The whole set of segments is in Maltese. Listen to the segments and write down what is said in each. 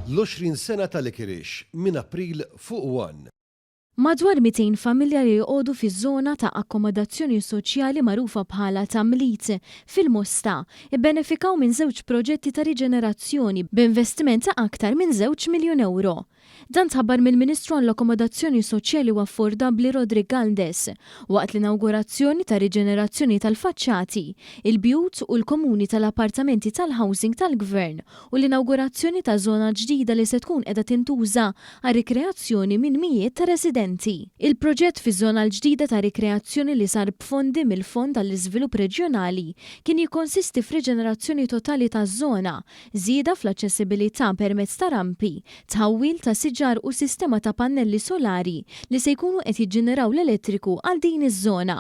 l-20 sena tal-Ikirix minn April fuq 1. Madwar 200 familja li jgħodu fiż-żona ta' akkomodazzjoni soċjali magħrufa bħala Tamlit fil-Mosta ibbenefikaw minn żewġ proġetti ta' riġenerazzjoni b'investiment ta' aktar minn €2 miljun. Dan tħabbar mill-Ministru għall-Akkomodazzjoni Soċjali u Affordabbli Rodrik Galdes waqt l-inawgurazzjoni ta' riġenerazzjoni tal-faċċati, il-bjut u l-komuni tal-appartamenti tal-housing tal-Gvern u l-inawgurazzjoni ta' żona ġdida li se tkun qiegħda tintuża għal rikreazzjoni minn mijiet ta' residenti. Il-proġett fiż-żona l-ġdida ta' rikreazzjoni li sar b'fondi mill-Fond tal-Iżvilupp Reġjonali kien jikkonsisti f'riġenerazzjoni totali taż-żona, żieda fl-aċċessibilità permezz ta' rampi, tħawwil ta' siġar u sistema ta' pannelli solari li se jkunu qed jiġġeneraw l-elettriku għal din iż-żona.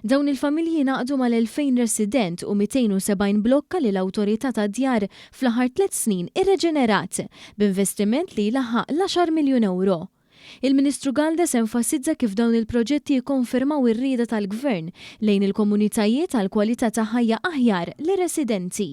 Dawn il-familji naqdu mal-2000 resident u 270 blokka li l-awtorità ta' djar fl-aħħar 3 snin irreġenerat b'investiment li laħaq l-10 miljun. Il-Ministru Galdes enfasizza kif dawn il-proġetti jikkonfermaw ir-rieda tal-Gvern lejn il-komunitajiet għal kwalità ta' ħajja aħjar lir-residenti.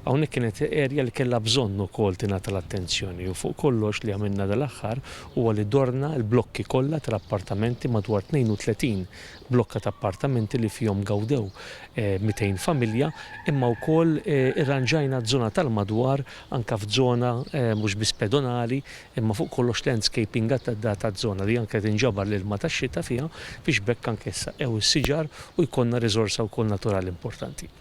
Hawnhekk kienet erja li kellha bżonn ukoll tingħata l-attenzjoni u fuq kollox li għamilna dal-aħħar huwa li dorna l-blokki kollha tal-appartamenti madwar 32 blokka ta' appartamenti li fihom gawdew 200 familja imma wkoll irranġajna żona tal-madwar anke f'żona mhux biss pedonali imma fuq kollox landscaping ta' żona li anke tinġabar l-ilma tax-xita fiha biex bekk anke issaqgħu is-siġar u jkollna riżorsa wkoll naturali importanti.